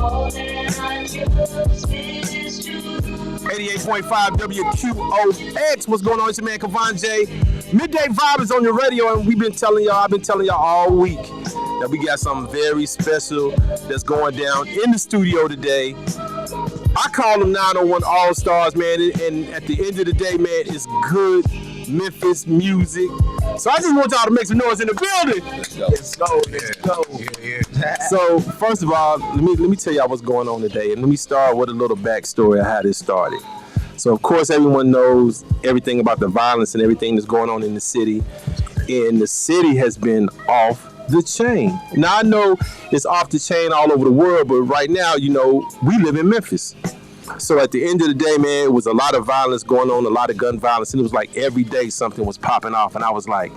88.5 WQOX. What's going on? It's your man Kavaunjay. Midday Vibe is on your radio, and I've been telling y'all all week that we got something very special that's going down in the studio today. I call them 901 All-Stars, man, and at the end of the day, man, it's good Memphis music. So I just want y'all to make some noise in the building. Let's go. Yeah. So first of all, let me tell y'all what's going on today, and let me start with a little backstory of how this started. So of course everyone knows everything about the violence and everything that's going on in the city, and the city has been off the chain. Now I know it's off the chain all over the world, but right now, you know, we live in Memphis. So at the end of the day, man, it was a lot of violence going on, a lot of gun violence, and it was like every day something was popping off, and I was like,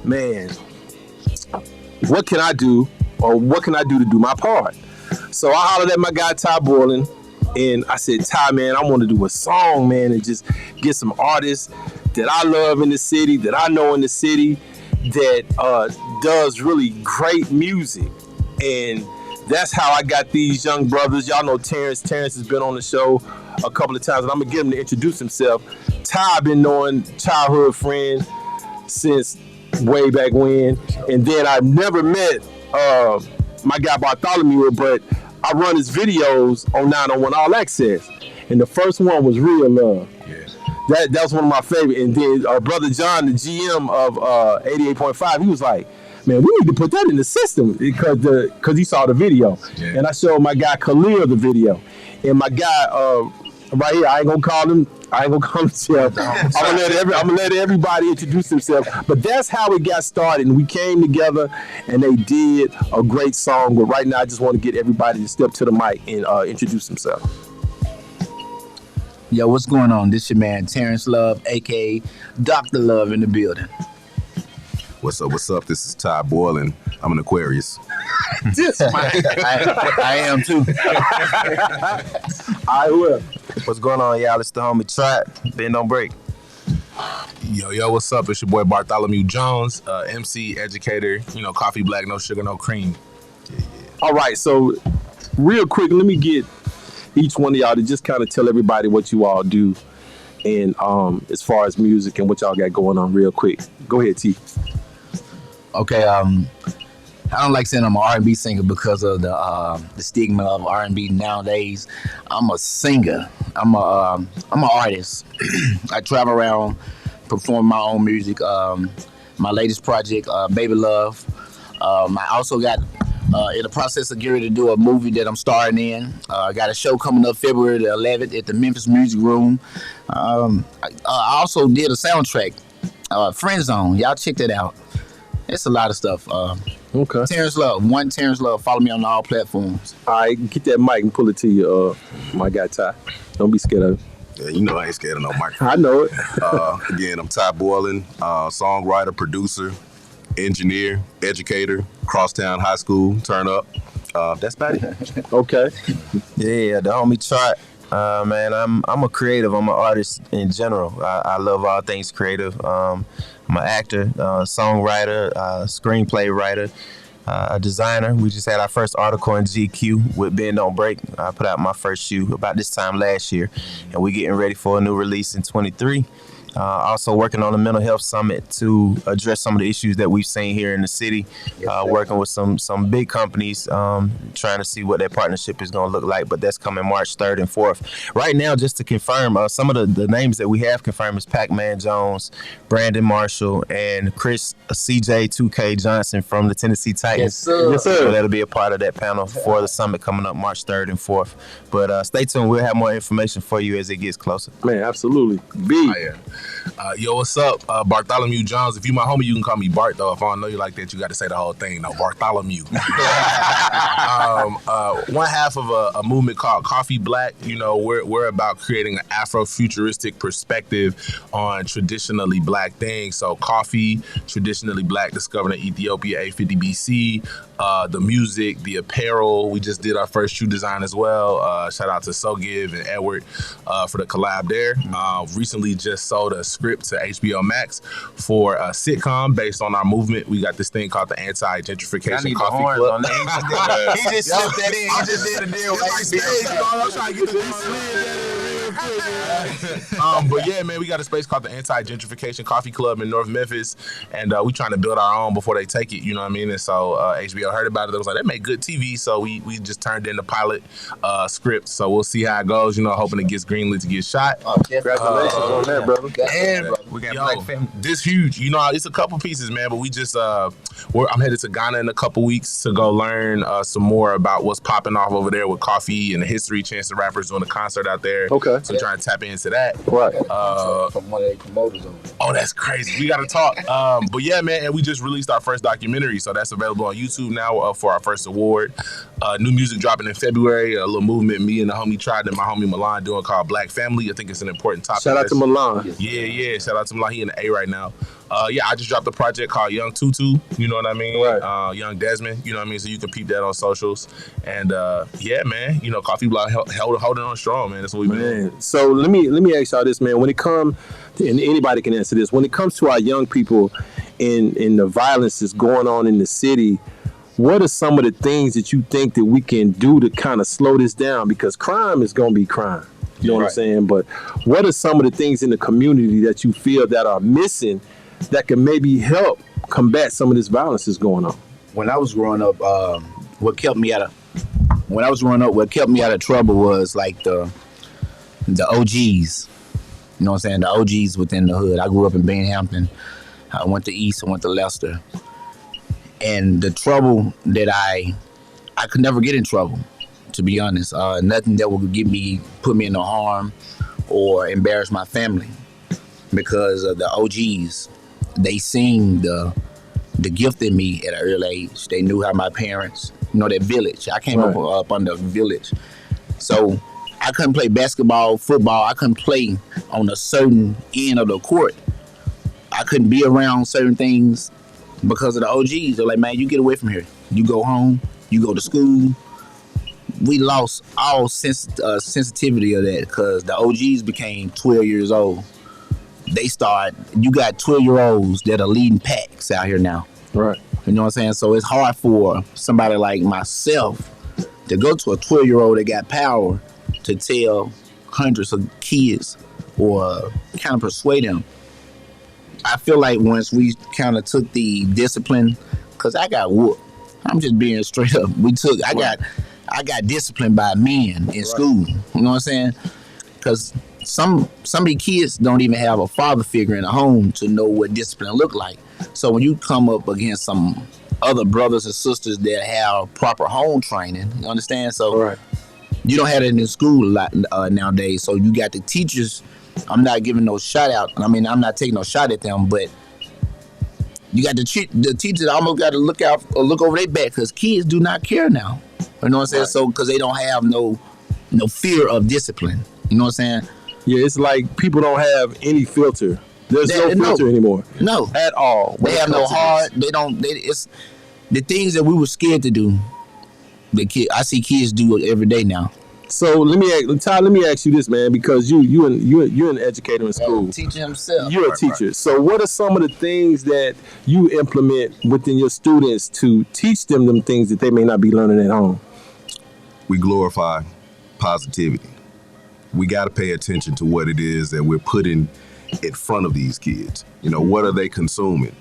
man, what can I do, or what can I do to do my part? So I hollered at my guy Ty Borland, and I said, Ty, man, I want to do a song, man, and just get some artists that I love in the city, that I know in the city, that does really great music. And that's how I got these young brothers. Y'all know Terrence. Terrence has been on the show a couple of times, and I'm gonna get him to introduce himself. Ty, been knowing childhood friend since way back when, and then I've never met my guy Bartholomew, but I run his videos on 901 All Access, and the first one was Real Love. Yeah. That was one of my favorite. And then brother John, the GM of 88.5, he was like, man, we need to put that in the system because he saw the video. Yeah. And I showed my guy Khalil the video. And my guy right here, I ain't gonna call him Jeff. I'm gonna let everybody introduce themselves. But that's how it got started. And we came together and they did a great song. But right now I just want to get everybody to step to the mic and introduce themselves. Yo, what's going on? This your man Terrence Love, aka Dr. Love in the building. What's up? This is Ty Borland. I'm an Aquarius. I am too. I will. What's going on, y'all? It's the homie Trap. Bend Don't Break. Yo, what's up? It's your boy Bartholomew Jones, MC, educator, coffee black, no sugar, no cream. Yeah. All right, so real quick, let me get each one of y'all to just kind of tell everybody what you all do and as far as music and what y'all got going on real quick. Go ahead, T. Okay, I don't like saying I'm an R&B singer because of the stigma of R&B nowadays. I'm a singer. I'm an artist. I travel around, perform my own music. My latest project, Baby Love. I also got in the process of getting ready to do a movie that I'm starring in. I got a show coming up February the 11th at the Memphis Music Room. I also did a soundtrack, Friend Zone. Y'all check that out. It's a lot of stuff. Okay. Terrence Love. One Terrence Love. Follow me on all platforms. All right, get that mic and pull it to you, my guy Ty. Don't be scared of it. Yeah, you know I ain't scared of no microphone. I know it. Again, I'm Ty Borland, songwriter, producer, engineer, educator, Crosstown High School, turn up. That's about it. Okay. Yeah, the homie Trap. Man, I'm a creative. I'm an artist in general. I love all things creative. I'm an actor, songwriter, screenplay writer, a designer. We just had our first article in GQ with Bend Don't Break. I put out my first shoe about this time last year, and we're getting ready for a new release in 23. Also working on a mental health summit to address some of the issues that we've seen here in the city. Working with some big companies, trying to see what that partnership is going to look like. But that's coming March 3rd and 4th. Right now, just to confirm, some of the names that we have confirmed is Pac-Man Jones, Brandon Marshall, and Chris CJ 2K Johnson from the Tennessee Titans. Yes, sir. Yes, sir. So that'll be a part of that panel for the summit coming up March 3rd and 4th. But stay tuned. We'll have more information for you as it gets closer. Man, absolutely. B. Oh, yeah. Yo, what's up? Bartholomew Jones. If you my homie, you can call me Bart, though. If I don't know you like that, you got to say the whole thing. No, Bartholomew. One half of a movement called Coffee Black. We're about creating an Afro-futuristic perspective on traditionally black things. So coffee, traditionally black, discovered in Ethiopia, 850 BC. The music, the apparel. We just did our first shoe design as well. Shout out to SoGive and Edward for the collab there. Recently just sold wrote a script to HBO Max for a sitcom based on our movement. We got this thing called the Anti-Gentrification Coffee Club. He just slipped that in. He just did a deal with HBO. I'm trying to get but yeah, man, we got a space called the Anti-Gentrification Coffee Club in North Memphis, and we trying to build our own before they take it. You know what I mean? And so HBO heard about it. They was like, they make good TV, so we just turned in the pilot script. So we'll see how it goes. You know, hoping it gets greenlit to get shot. Congratulations on that, brother. And we got Black Family. This huge. You know, it's a couple pieces, man. But we just I'm headed to Ghana in a couple weeks to go learn some more about what's popping off over there with coffee and the history. Chance the Rapper's doing a concert out there. Okay. So trying to tap into that. Right. From one of the promoters over there. Oh, that's crazy. We got to talk. But yeah, man, and we just released our first documentary, so that's available on YouTube now for our first award. New music dropping in February. A little movement me and the homie Tried and my homie Milan doing called Black Family. I think it's an important topic. Shout out to Milan. Yeah. Shout out to Milan. He in the A right now. I just dropped a project called Young Tutu. You know what I mean? Right. Young Desmond. You know what I mean? So you can peep that on socials. And yeah, man. You know, Coffee Block holding on strong, man. That's what we've been doing. So let me ask y'all this, man. When it comes, and anybody can answer this, when it comes to our young people and the violence that's going on in the city, what are some of the things that you think that we can do to kind of slow this down? Because crime is going to be crime. You know what I'm saying? But what are some of the things in the community that you feel that are missing that can maybe help combat some of this violence that's going on? When I was growing up, what kept me out of trouble was like the OGs. You know what I'm saying? The OGs within the hood. I grew up in Binghamton. I went to East. I went to Leicester. And the trouble that I could never get in trouble, to be honest. Nothing that would put me in no harm or embarrass my family, because of the OGs. They seen the gift in me at an early age. They knew how my parents, that village. I came up under a village. So I couldn't play basketball, football. I couldn't play on a certain end of the court. I couldn't be around certain things because of the OGs. They're like, man, you get away from here. You go home. You go to school. We lost all sensitivity of that because the OGs became 12 years old. You got 12-year-olds that are leading packs out here now. Right. You know what I'm saying? So it's hard for somebody like myself to go to a 12-year-old that got power to tell hundreds of kids or kind of persuade them. I feel like once we kind of took the discipline, because I got whooped. I'm just being straight up. I got disciplined by men in school. You know what I'm saying? Because some of the kids don't even have a father figure in a home to know what discipline look like. So when you come up against some other brothers and sisters that have proper home training, you understand? So you don't have it in school a lot nowadays. So you got the teachers. I'm not giving no shout out. I mean, I'm not taking no shot at them, but you got the teachers almost got to look over their back, because kids do not care now. You know what I'm saying? So because they don't have no fear of discipline. You know what I'm saying? Yeah, it's like people don't have any filter. There's no filter anymore. No, at all. They have no heart. It's the things that we were scared to do. I see kids do it every day now. So let me ask you this, man, because you're an educator in school. Teacher himself. You're a teacher. So what are some of the things that you implement within your students to teach them things that they may not be learning at home? We glorify positivity. We got to pay attention to what it is that we're putting in front of these kids. What are they consuming?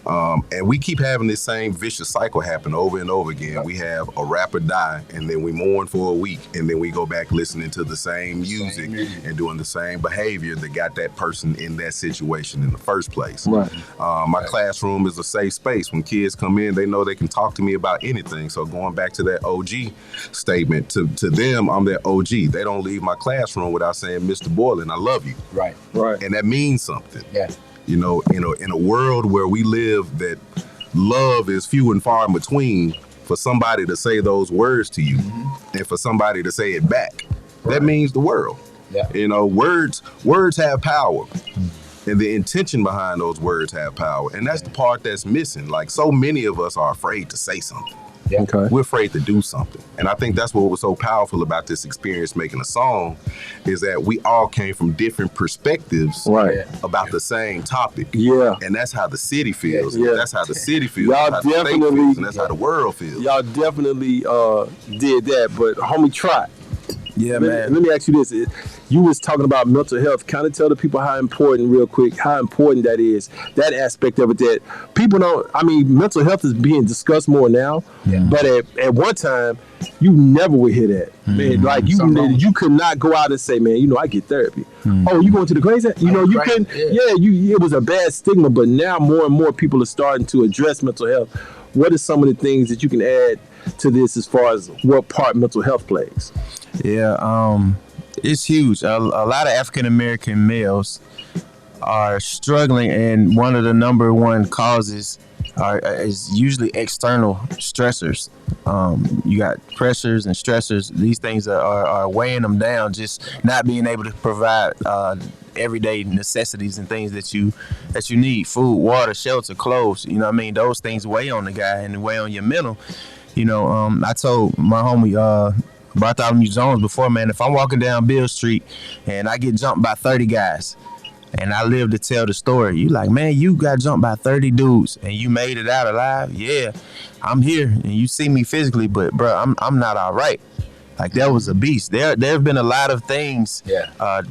And we keep having this same vicious cycle happen over and over again. We have a rapper die, and then we mourn for a week, and then we go back listening to the same music and doing the same behavior that got that person in that situation in the first place. Right. My classroom is a safe space. When kids come in, they know they can talk to me about anything. So going back to that OG statement, to them, I'm their OG. They don't leave my classroom without saying, Mr. Borland, I love you. Right. And that means something. Yeah. In a world where we live that love is few and far in between, for somebody to say those words to you and for somebody to say it back, that means the world. Yeah. Words have power, and the intention behind those words have power. And that's the part that's missing. Like, so many of us are afraid to say something. Yeah. Okay. We're afraid to do something. And I think that's what was so powerful about this experience making a song, is that we all came from different perspectives Right. about the same topic. Yeah. And that's how the city feels. Yeah. That's how the city feels. Y'all That's how the state definitely- feels, and that's how the world feels. Y'all definitely did that, but homie, try. Yeah, man. Let me ask you this. You was talking about mental health. Kind of tell the people how important, real quick, how important that is, that aspect of it that people don't, I mean, mental health is being discussed more now, but at one time, you never would hear that. Man, like you could not go out and say, man, you know, I get therapy. Oh, you going to the crazy? You know, you couldn't, it was a bad stigma, but now more and more people are starting to address mental health. What are some of the things that you can add to this as far as what part mental health plays? Yeah, it's huge. A lot of African American males are struggling, and one of the number one causes is usually external stressors. You got pressures and stressors. These things are weighing them down. Just not being able to provide everyday necessities and things that you need: food, water, shelter, clothes. You know what I mean? Those things weigh on the guy and weigh on your mental. You know, I told my homie Bartholomew Jones before, man, if I'm walking down Bill Street and I get jumped by 30 guys and I live to tell the story, you like, man, you got jumped by 30 dudes and you made it out alive. Yeah, I'm here and you see me physically, but bro, I'm not all right. Like, that was a beast. There have been a lot of things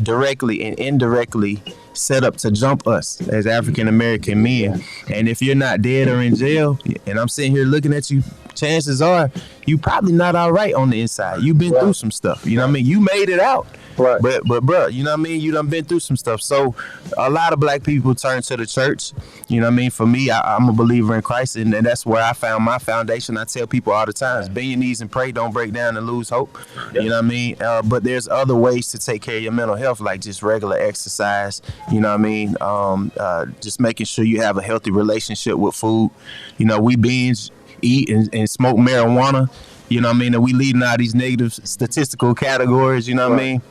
directly and indirectly set up to jump us as African American men. And if you're not dead or in jail, and I'm sitting here looking at you, chances are you probably not all right on the inside. You've been through some stuff. You know what I mean? You made it out. Right. But bro, you know what I mean? You done been through some stuff. So a lot of black people turn to the church. You know what I mean? For me, I'm a believer in Christ, and that's where I found my foundation. I tell people all the time, bend your knees and pray, don't break down and lose hope. You know what I mean? But there's other ways to take care of your mental health, like just regular exercise. You know what I mean? Just making sure you have a healthy relationship with food. You know, we binge, eat, and smoke marijuana. You know what I mean? And we leading out these negative statistical categories. You know what I mean?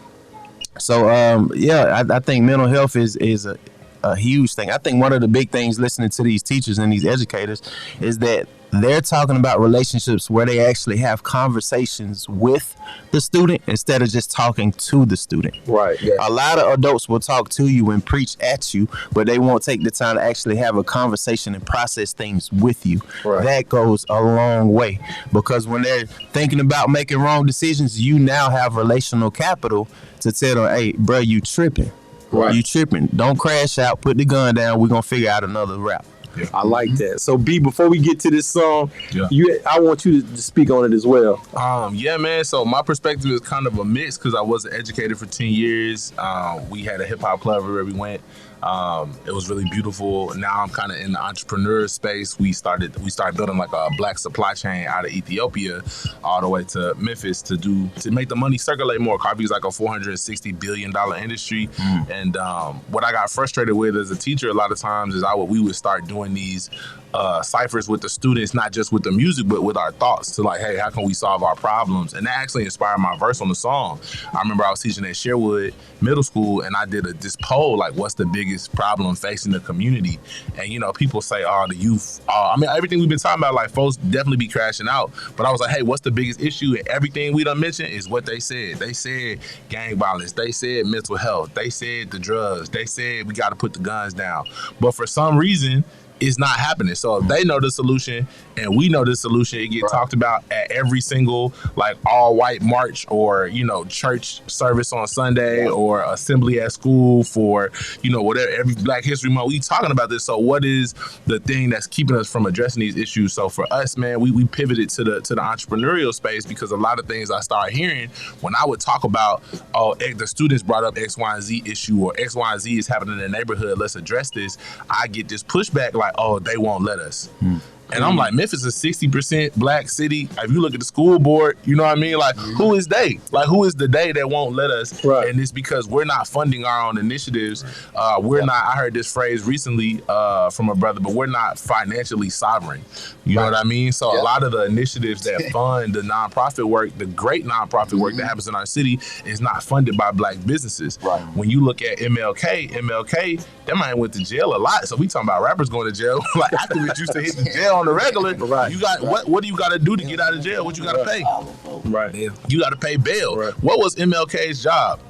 So, I think mental health is a huge thing. I think one of the big things listening to these teachers and these educators is that they're talking about relationships where they actually have conversations with the student instead of just talking to the student. Right. Yeah. A lot of adults will talk to you and preach at you, but they won't take the time to actually have a conversation and process things with you. Right. That goes a long way, because when they're thinking about making wrong decisions, you now have relational capital to tell them, hey, bro, you tripping. Right. You tripping. Don't crash out. Put the gun down. We're going to figure out another route. Yeah. I like that. So B, before we get to this song, Yeah. I want you to speak on it as well. Yeah, man. So my perspective is kind of a mix because I was an educator for 10 years. We had a hip hop club everywhere we went. It was really beautiful. Now I'm kind of in the entrepreneur space. We started building like a black supply chain out of Ethiopia all the way to Memphis to make the money circulate more. Coffee is like a $460 billion industry. And what I got frustrated with as a teacher a lot of times is we would start doing these ciphers with the students, not just with the music, but with our thoughts to like, hey, how can we solve our problems? And that actually inspired my verse on the song. I remember I was teaching at Sherwood Middle School and I did this poll, like, what's the biggest problem facing the community? And, you know, people say, oh, the youth. I mean, everything we've been talking about, like, folks definitely be crashing out. But I was like, hey, what's the biggest issue? And everything we done mentioned is what they said. They said gang violence. They said mental health. They said the drugs. They said we got to put the guns down. But for some reason, it's not happening. So if they know the solution and we know the solution, it get talked about at every single like all white march or, you know, church service on Sunday or assembly at school for, you know, whatever, every Black History Month, we talking about this. So what is the thing that's keeping us from addressing these issues? So for us, man, we pivoted to the entrepreneurial space because a lot of things I started hearing when I would talk about, oh, the students brought up X, Y, and Z issue or X, Y, and Z is happening in the neighborhood, let's address this. I get this pushback like, oh, they won't let us. And I'm like, Memphis is a 60% black city. If you look at the school board, you know what I mean? Like, who is they? Like, who is the they that won't let us? Right. And it's because we're not funding our own initiatives. We're not, I heard this phrase recently from a brother, but we're not financially sovereign. You know what I mean? So a lot of the initiatives that fund the nonprofit work, the great nonprofit work that happens in our city is not funded by black businesses. Right. When you look at MLK, that man went to jail a lot. So we talking about rappers going to jail. Like, activists used to hit the jail on on the regular, Right. you got what do you got to do to get out of jail? What you got to pay? Right. You got to pay bail. Right. What was MLK's job?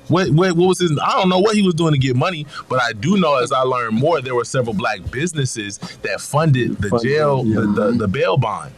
What was his? I don't know what he was doing to get money, but I do know as I learned more, there were several black businesses that funded the jail, the bail bond.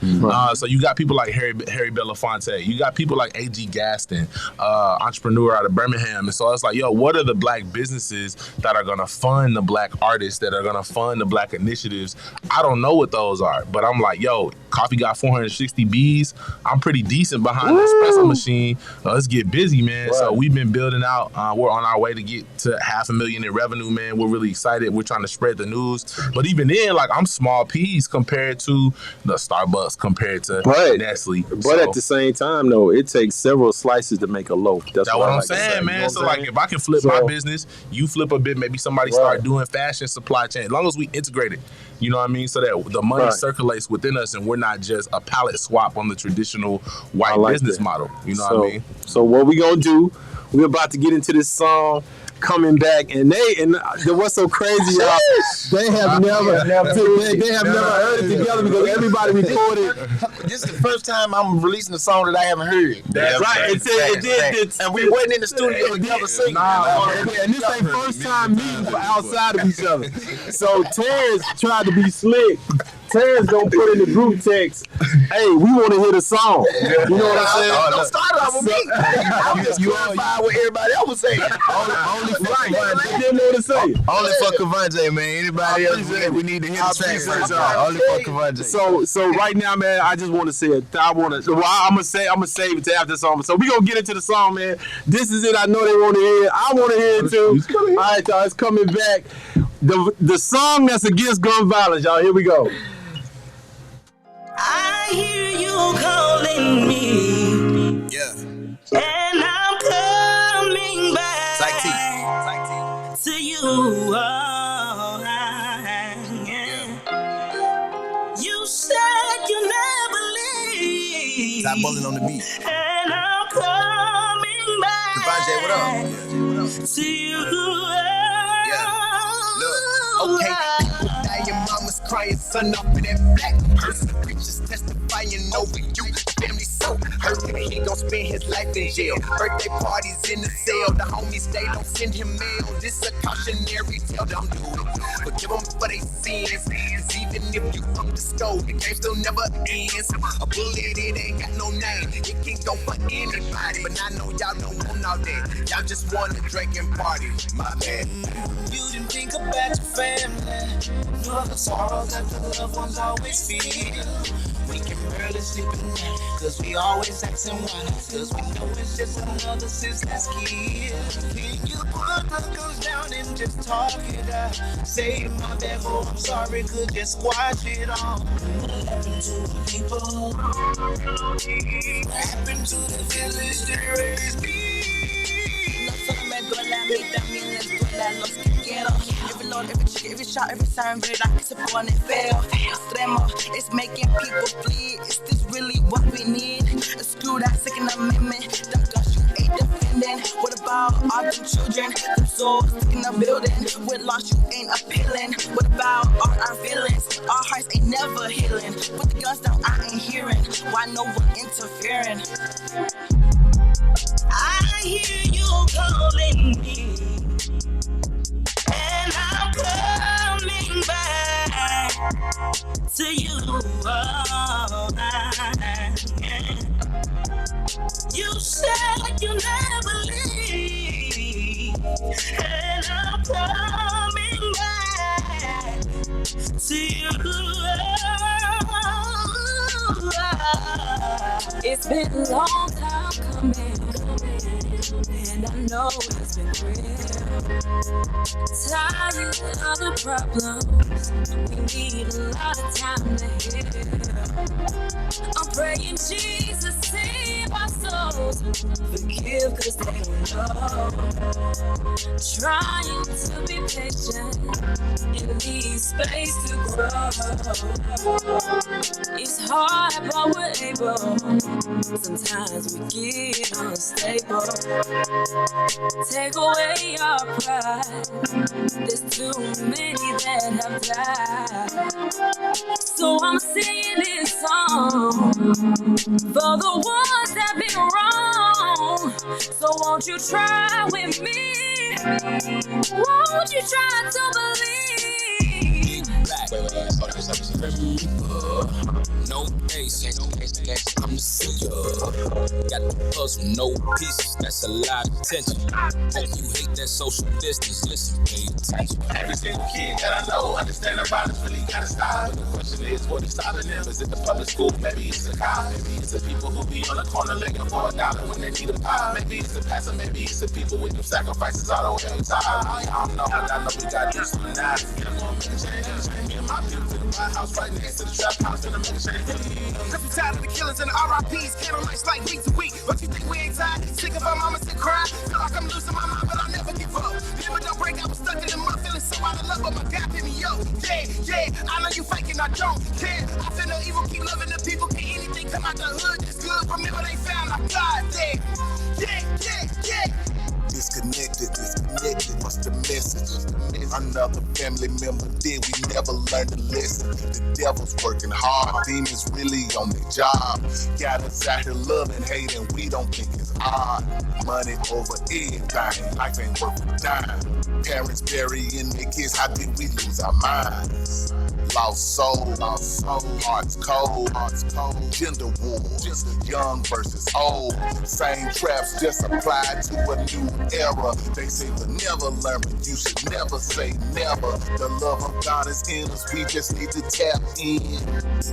So you got people like Harry Belafonte, you got people like A.G. Gaston, entrepreneur out of Birmingham, and so it's like, yo, what are the black businesses that are gonna fund the black artists, that are gonna fund the black initiatives? I don't know what those are, but I'm like, yo, Coffee got 460 Bs. I'm pretty decent behind the espresso machine. Let's get busy, man. Right. So we've been building out. We're on our way to get to $500,000 in revenue, man. We're really excited. We're trying to spread the news. But even then, like, I'm small peas compared to the Starbucks, compared to Nestle. But at the same time, though, it takes several slices to make a loaf. That's what I'm saying, man. So, like, if I can flip my business, you flip a bit, maybe somebody start doing fashion supply chain. As long as we integrate it, you know what I mean? So that the money circulates within us and we're not just a pallet swap on the traditional white business model. You know what I mean? So what we gonna do, we're about to get into this song, Coming Back, and what's so crazy, y'all, they have never heard it together because everybody recorded. This is the first time I'm releasing a song that I haven't heard. That's right. And we wasn't in the studio together singing. And this ain't first time meeting outside of each other. So Terrence tried to be slick. Terrence gonna put in the group text, hey, we want to hear the song. You know what I'm saying? Don't start off with me. I'm just clarifying what everybody else was saying. Only for Kavaunjay. Didn't know what to say. Only for Kavaunjay, man. Anybody else, we need to hear the track first. Only for Kavaunjay. So right now, man, I just want to say it. I'm gonna save it to after the song. So we gonna get into the song, man. This is it. I know they want to hear it. I want to hear it too. All right, y'all, it's coming back. The song that's against gun violence, y'all. Here we go. I hear you calling me. Yeah. And I'm coming back. To you. You said you never leave. Stop bullying on the beat. And I'm coming back. Kavaunjay, what up? To you. Okay. Now your mama's crying, son up in that black person. Preachers testifying over you. Family so hurt. He gon' spend his life in jail. Birthday parties in the cell. The homies, they don't send him mail. This a cautionary tale. Don't do it. Forgive them for their sins. Cause even if you up the score, the game still never ends. A bullet, it ain't got no name. It can go for anybody. But I know y'all don't want all that. Y'all just wanna drink and party. My bad. You didn't think about your family, nor the sorrow that the loved ones always feel. We can barely sleep at night, cause we always asking why. Cause we know it's just another senseless kill. Can you put the guns down and just talk it out? Say my bad, oh I'm sorry, could just squash it all. What happened to the people? What happened to the village that raised me? Every load, every chick, every shot, every siren, verdad que se pone feo. Extremo, it's making people bleed. Is this really what we need? A screw that second amendment. Them guns you ain't defending. What about all them children? Them souls stuck in the building. With loss you ain't appealing. What about all our feelings? Our hearts ain't never healing. Put the guns down, I ain't hearing. Why no one interfering? I hear you calling me, and I'm coming back to you. You said you never leave, and I'm coming back to you. It's been a long time coming, and I know it's been real. Tired of the problems, we need a lot of time to heal. I'm praying Jesus save our soul. knows. Forgive cause they don't know. Trying to be patient in need space to grow. It's hard but we're able. Sometimes we get unstable. Take away our pride. There's too many that have died. So I'm singing this song for the ones that been wrong. So won't you try with me? Won't you try to believe? No case, I'm the CEO. Got the puzzle, no pieces, that's a lot of tension. Hope you hate that social distance, listen, pay attention. Every single kid that I know understand about it really gotta stop. But the question is, what is stopping them? Is it the public school? Maybe it's the cop. Maybe it's the people who be on the corner looking for $1 when they need a pie. Maybe it's the pastor. Maybe it's the people with them sacrifices all the way on top. I don't know, but I know we gotta do something now. Get them on, make a change. Me and my people to the White House right next to the trap house, finna make a change. Cause we tired of the killings and the RIPs, candle lights like week to week. But you think we ain't tired? Sick of our mamas that cry. Feel like I'm losing my mind, but I'll never give up. Never don't break, I was stuck in the mud, feeling so out of love, but my God picked me up. Yeah, I know you faking, I don't care. I feel no evil, keep loving the people. Can't anything come out the hood that's good. Remember they found our God, yeah. Disconnected, what's the message? Another family member did, we never learned the lesson. The devil's working hard, demons really on their job. Got us out here loving, hating, we don't think it's odd. Money over everything, life ain't worth a dime. Parents burying their kids, how did we lose our minds? Lost soul, hearts cold, gender war, young versus old. Same traps just applied to a new era. They say we'll never learn, but you should never say never. The love of God is in us, we just need to tap in.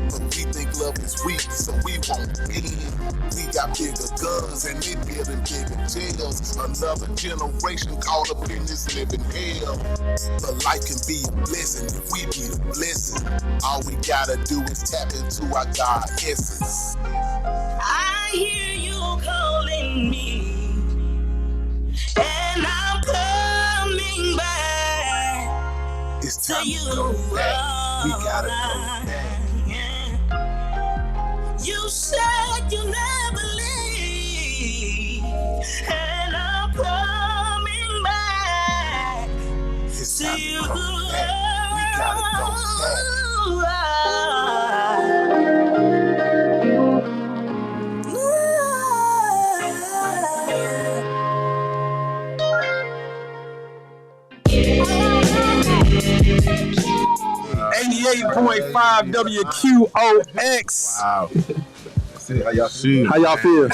But we think love is weak, so we won't bend. We got bigger guns and they building bigger jails. Another generation caught up in this living hell. But life can be a blessing if we be the blessing. All we gotta do is tap into our God essence. I hear you calling me, and I'm coming back. It's time to you. to go back. We gotta go back. You said you never leave, and I'm coming back It's to time you. to go back. We gotta go back. .5 WQOX. Wow. How y'all feel? How y'all feel?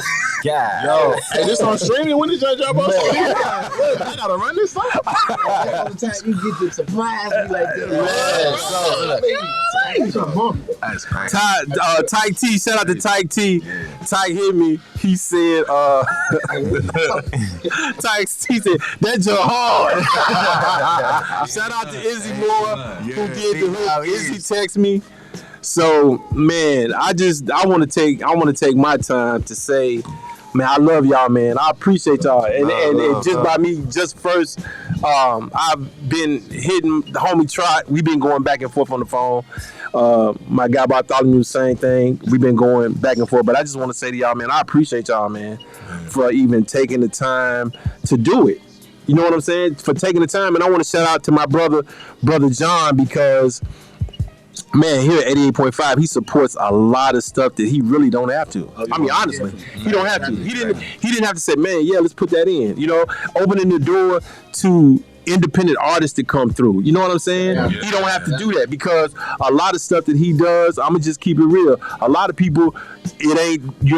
God. Yo, hey, this on streaming? When did y'all drop on streaming? I gotta run this song. All the time you get to surprise me like that. That's crazy. Tyke T, shout out to Tyke T. Tyke hit me. He said, Tyke T said, that's your hard. Shout out to Izzy Moore, who did the hook. Izzy text me. So, man, I want to take my time to say, man, I love y'all, man. I appreciate y'all. And just by me, just first, I've been hitting the homie Trot. We've been going back and forth on the phone. My guy Bartholomew, same thing. We've been going back and forth. But I just want to say to y'all, man, I appreciate y'all, man, for even taking the time to do it. You know what I'm saying? For taking the time. And I want to shout out to my brother John, because man, here at 88.5, he supports a lot of stuff that he really don't have to. I mean, honestly, he don't have to. He didn't have to say, man, yeah, let's put that in. You know, opening the door to independent artists to come through. You know what I'm saying? Yeah. He don't have to do that, because a lot of stuff that he does, I'm gonna just keep it real. A lot of people, you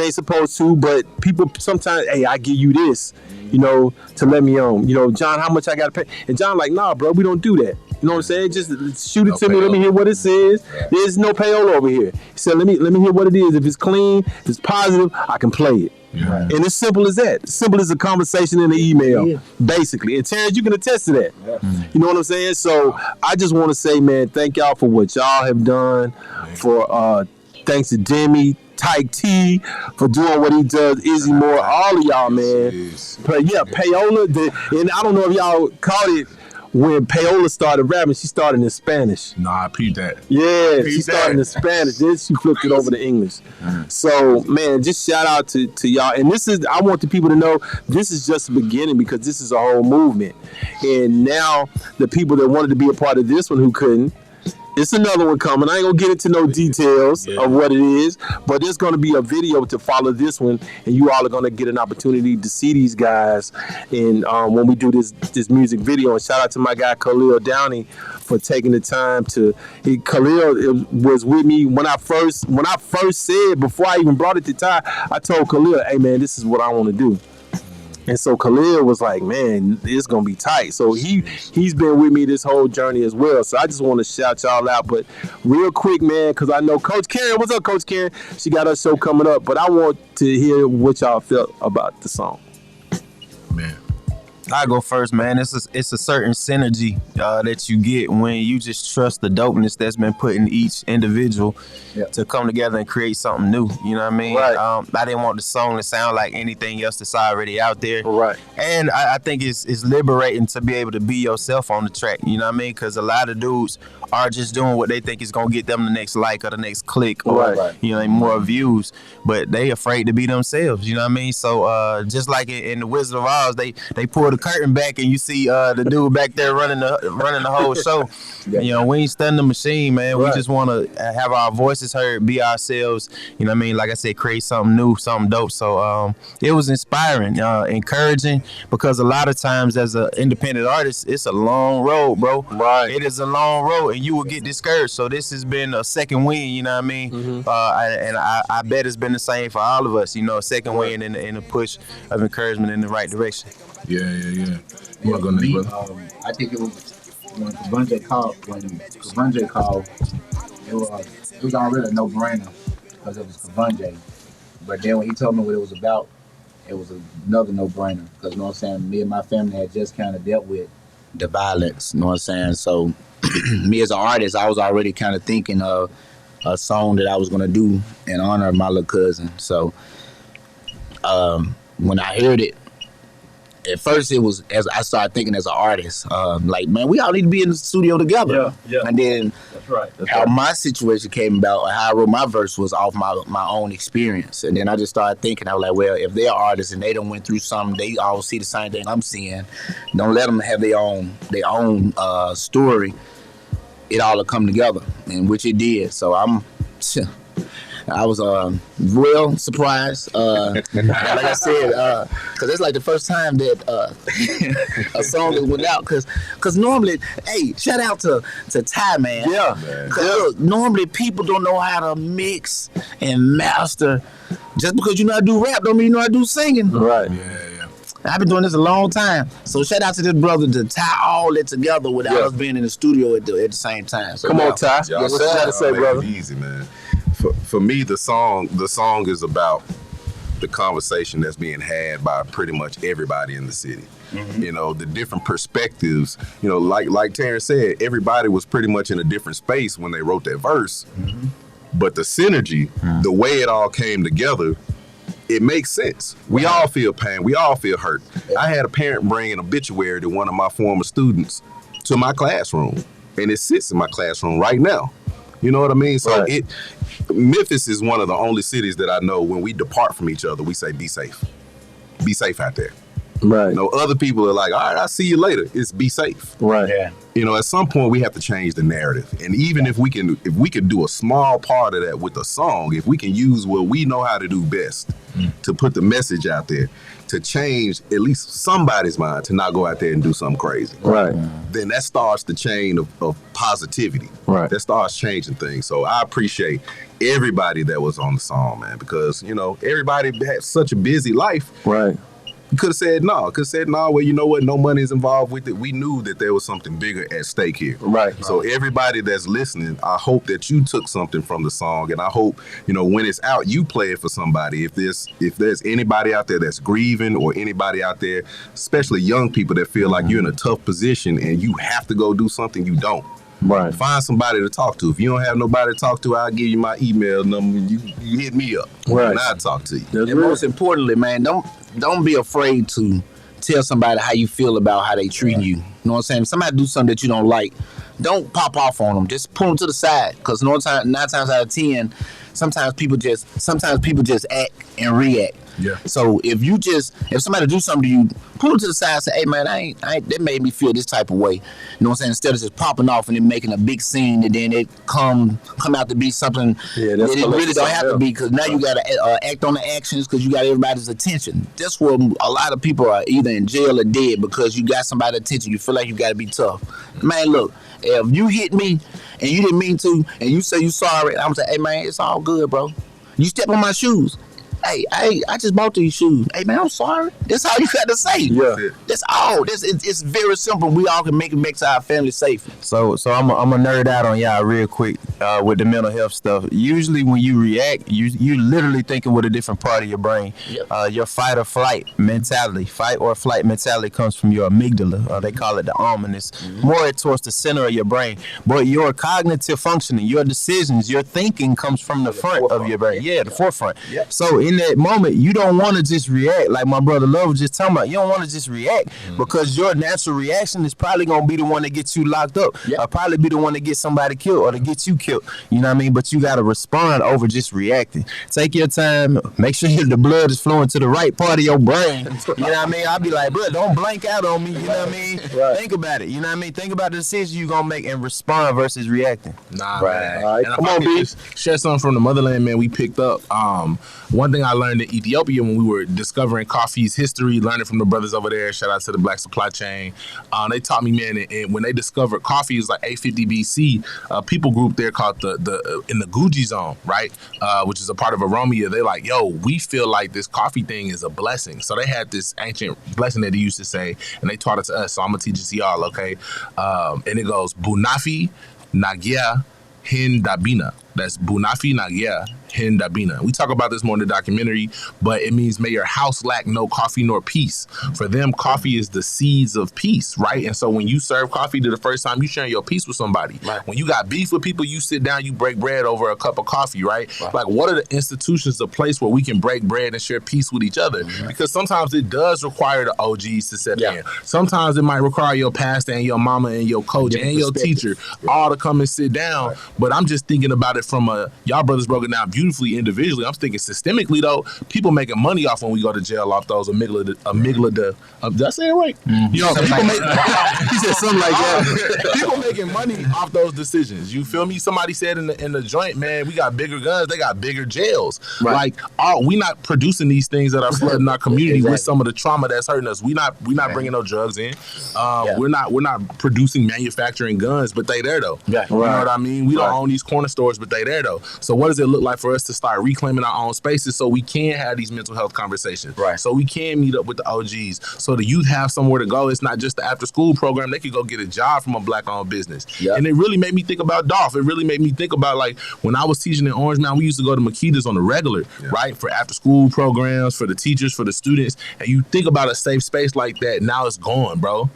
ain't supposed to, but people sometimes, hey, I give you this, you know, to let me on. You know, John, how much I gotta pay? And John like, nah, bro, we don't do that. You know what I'm saying? Just shoot it to me. Let me hear what it says. There's no payola over here. He said, let me hear what it is. If it's clean, if it's positive, I can play it. Yeah. And it's simple as that. Simple as a conversation in the email, basically. And Terrence, you can attest to that. Yeah. You know what I'm saying? So I just want to say, man, thank y'all for what y'all have done, for Thanks to Demi, Tyke T for doing what he does. Izzy Moore, all of y'all, man. But yeah, Paola, and I don't know if y'all caught it when Paola started rapping. She started in Spanish. Nah, I peeped that. Yeah, she started in Spanish. Then she flipped it over to English. So, man, just shout out to y'all. And I want the people to know this is just the beginning because this is a whole movement. And now the people that wanted to be a part of this one who couldn't, it's another one coming. I ain't gonna get into no details of what it is, but there's gonna be a video to follow this one, and you all are gonna get an opportunity to see these guys. And when we do this music video, and shout out to my guy Khalil Downey for taking the time to. Khalil was with me when I first said, before I even brought it to Ty, I told Khalil, "Hey man, this is what I want to do." And so Khalil was like, man, it's going to be tight. So he's been with me this whole journey as well. So I just want to shout y'all out. But real quick, man, because I know Coach Karen, what's up, Coach Karen? She got her show coming up. But I want to hear what y'all felt about the song. Man. I go first, man. It's a certain synergy that you get when you just trust the dopeness that's been put in each individual to come together and create something new. You know what I mean? Right. I didn't want the song to sound like anything else that's already out there. Right. And I think it's liberating to be able to be yourself on the track. You know what I mean? Because a lot of dudes are just doing what they think is gonna get them the next like or the next click or you know, more views, but they afraid to be themselves. You know what I mean? So just like in the Wizard of Oz, they pull the curtain back and you see the dude back there running the whole show. You know, we ain't stunning the machine, man. We just want to have our voices heard, be ourselves. You know what I mean? Like I said, create something new, something dope. So it was inspiring, encouraging, because a lot of times as an independent artist, it's a long road, bro. Right. It is a long road, and you will get discouraged. So this has been a second win. You know what I mean? And I bet it's been the same for all of us. You know, a second win in a push of encouragement in the right direction. Yeah. You want to go next, brother? I think it was when Kavaunjay called, it was already a no-brainer because it was Kavaunjay. But then when he told me what it was about, it was another no-brainer because, you know what I'm saying, me and my family had just kind of dealt with the violence, you know what I'm saying? So me as an artist, I was already kind of thinking of a song that I was going to do in honor of my little cousin. So when I heard it, at first it was, as I started thinking as an artist, like, man, we all need to be in the studio together. Yeah. And then how my situation came about, or how I wrote my verse was off my own experience. And then I just started thinking, I was like, well, if they're artists and they done went through something, they all see the same thing I'm seeing. Don't let them have their own story. It all will come together, and which it did. So I was real surprised. Like I said, because it's like the first time that a song has went out. Because normally, hey, shout out to Ty, man. Yeah. Because normally people don't know how to mix and master. Just because you know how to do rap don't mean you know how to do singing. Right. Yeah. I've been doing this a long time. So shout out to this brother to tie all that together without us being in the studio at the same time. So come on, Ty. Y'all What you got to say, brother? Easy, man. For me, the song is about the conversation that's being had by pretty much everybody in the city. Mm-hmm. You know, the different perspectives. You know, like Terrence said, everybody was pretty much in a different space when they wrote that verse. Mm-hmm. But the synergy, the way it all came together, it makes sense. We all feel pain. We all feel hurt. I had a parent bring an obituary to one of my former students to my classroom, and it sits in my classroom right now. You know what I mean? So Memphis is one of the only cities that I know when we depart from each other, we say, be safe. Be safe out there. Right. You know, other people are like, all right, I'll see you later. It's be safe. Right. Yeah. You know, at some point we have to change the narrative. And even if we can do a small part of that with a song, if we can use what we know how to do best to put the message out there, to change at least somebody's mind to not go out there and do something crazy. Right. Then that starts the chain of positivity. Right. That starts changing things. So I appreciate everybody that was on the song, man, because, you know, everybody had such a busy life. Right. Could have said no. Well, you know what? No money is involved with it. We knew that there was something bigger at stake here. Right. So everybody that's listening, I hope that you took something from the song, and I hope, you know, when it's out, you play it for somebody. If there's anybody out there that's grieving, or anybody out there, especially young people that feel like you're in a tough position and you have to go do something, you don't. Right. Find somebody to talk to. If you don't have nobody to talk to, I'll give you my email number. You hit me up, Right. and I'll talk to you. That's And real. most importantly, man, don't be afraid to tell somebody how you feel about how they treating you. You know what I'm saying? If somebody do something that you don't like, don't pop off on them. Just pull them to the side. Because 9 times out of 10, sometimes people just act and react. Yeah. So if somebody do something to you, pull it to the side and say, hey man, I ain't that made me feel this type of way. You know what I'm saying? Instead of just popping off and then making a big scene and then it come out to be something Yeah, that that's it really don't have to yeah. be, because now you gotta act on the actions because you got everybody's attention. That's where a lot of people are either in jail or dead, because you got somebody's attention. You feel like you gotta be tough. Man, look, if you hit me and you didn't mean to and you say you sorry, I'm gonna say, hey man, it's all good, bro. You step on my shoes. Hey, I just bought these shoes. Hey man, I'm sorry. That's all you got to say. Yeah. That's all. It's very simple. We all can make our family safe. So I'm a nerd out on y'all real quick with the mental health stuff. Usually when you react, you literally thinking with a different part of your brain. Yep. Your fight or flight mentality comes from your amygdala. They call it the ominous, more towards the center of your brain. But your cognitive functioning, your decisions, your thinking comes from the front of your brain. Yeah, the forefront. Yep. So in that moment, you don't want to just react like my brother Love was just talking about. You don't want to just react because your natural reaction is probably going to be the one that gets you locked up. Yep. Or probably be the one to get somebody killed or to get you killed. You know what I mean? But you got to respond over just reacting. Take your time. Make sure the blood is flowing to the right part of your brain. You know what I mean? I'll be like, bro, don't blank out on me. You know what I mean? Right. Think about it. You know what I mean? Think about the decision you're going to make and respond versus reacting. Nah, Right. man. All right, And come if I on, could B. just share something from the motherland, man, we picked up. One thing I learned in Ethiopia when we were discovering coffee's history, learning from the brothers over there, shout out to the Black Supply Chain. They taught me, man, and when they discovered coffee, it was like 850 BC. People group there called the in the Guji zone, right? Which is a part of Oromia. They're like, yo, we feel like this coffee thing is a blessing. So they had this ancient blessing that they used to say, and they taught it to us. So I'm gonna teach it to y'all, okay? And it goes, Bunafi Nagia Hindabina. That's Bunafi Nagia Hindabina. We talk about this more in the documentary, but it means may your house lack no coffee nor peace. For them, coffee is the seeds of peace, right? And so when you serve coffee to the first time, you sharing your peace with somebody. Right. When you got beef with people, you sit down, you break bread over a cup of coffee, right? Like, what are the institutions, the place where we can break bread and share peace with each other? Because sometimes it does require the OGs to step in. Sometimes it might require your pastor and your mama and your coach and your teacher all to come and sit down. But I'm just thinking about it from y'all brothers broke it down beautifully individually. I'm thinking systemically though, people making money off when we go to jail off those amygdala. Did I say it right? You know, people make, he said something like that. People making money off those decisions. You feel me? Somebody said in the joint, man, we got bigger guns, they got bigger jails. Right. Like, we not producing these things that are flooding our community with some of the trauma that's hurting us. We not bringing no drugs in. We're not producing manufacturing guns, but they there though. Yeah. You know what I mean? We don't own these corner stores, but they there though. So what does it look like for us to start reclaiming our own spaces so we can have these mental health conversations? Right. So we can meet up with the OGs. So the youth have somewhere to go. It's not just the after school program. They could go get a job from a black owned business. Yeah. And it really made me think about Dolph. It really made me think about like when I was teaching in Orange Mountain, we used to go to Makeda's on the regular, right? For after school programs, for the teachers, for the students. And you think about a safe space like that, now it's gone, bro.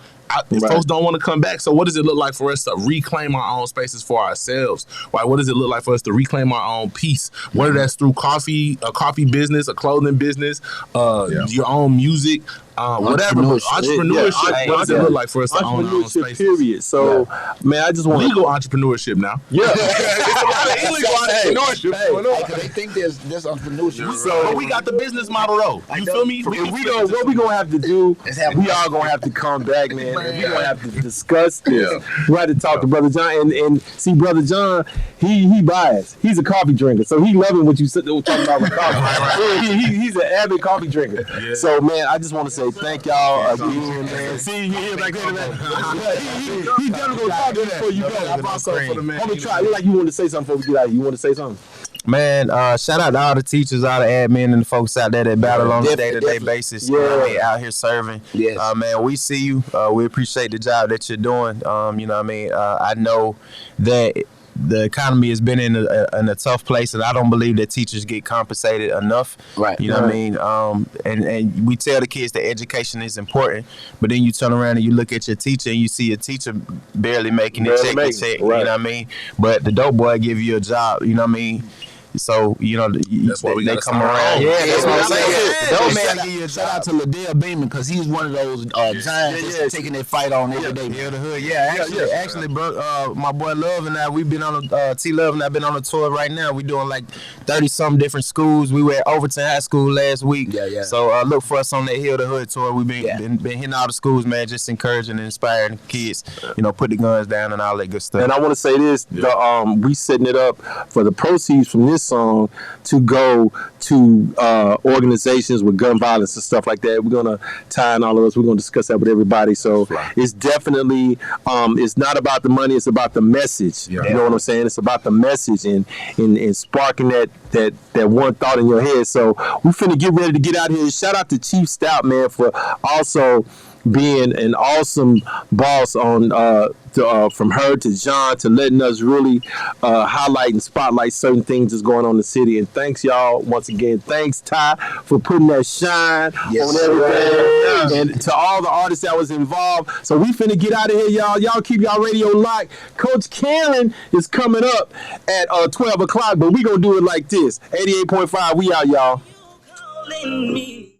Folks don't want to come back. So what does it look like for us to reclaim our own spaces for ourselves? Right? What does it look like for us to reclaim our own peace? Whether that's through coffee, a coffee business, a clothing business, your own music, whatever. Entrepreneurship. What does it look like for us to own our own spaces? Period. So, man, I just want legal entrepreneurship now. Yeah. It's a lot of illegal entrepreneurship going on. They think there's entrepreneurship. So, but we got the business model though. You feel me? What we gonna have to do? We all gonna have to come back, man. And we gonna have to discuss this. We had to talk to Brother John and see Brother John. He biased. He's a coffee drinker, so he loving what you said talking about with coffee. He's an avid coffee drinker. Yeah. So man, I just want to say thank y'all again, man. See, you hear back there, man. He's definitely gonna talk to you before you go. I brought something for the man. I'm gonna try. Like you want to say something before we get out of here. You want to say something? Man, shout out to all the teachers, all the admin, and the folks out there that battle on a day-to-day basis. They out here serving. Yes. Man, we see you. We appreciate the job that you're doing. You know what I mean? I know that the economy has been in a tough place, and I don't believe that teachers get compensated enough. Right. You know what I mean? And we tell the kids that education is important, but then you turn around and you look at your teacher and you see a teacher barely making it check to check. Right. You know what I mean? But the dope boy give you a job. You know what I mean? So, you know, That's why we they gotta come start around. off. Yeah, that's what I'm saying. Dope Dope man, man give you a shout job. out to Liddell Beeman because he's one of those giants that's taking that fight on every day. Yeah, the hood. Yeah, actually, bro, my boy Love and I, we've been on T Love and I've been on a tour right now. We doing like 30-some different schools. We were at Overton High School last week. Yeah. So look for us on that Hill the Hood tour. We've been hitting all the schools, man, just encouraging and inspiring kids. You know, put the guns down and all that good stuff. And I want to say this: we setting it up for the proceeds from this song to go to organizations with gun violence and stuff like that. We're gonna tie in all of us. We're gonna discuss that with everybody. So it's definitely it's not about the money. It's about the message. You know what I'm saying? It's about the message and sparking that one thought in your head. So we finna get ready to get out here. Shout out to Chief Stout, man, for also being an awesome boss on from her to John to letting us really highlight and spotlight certain things that's going on in the city. And thanks y'all once again. Thanks Ty for putting that shine on everything. And to all the artists that was involved. So we finna get out of here, y'all. Y'all keep y'all radio locked. Coach Karen is coming up at 12 o'clock, but we gonna do it like this. 88.5, we out, y'all. Calling me.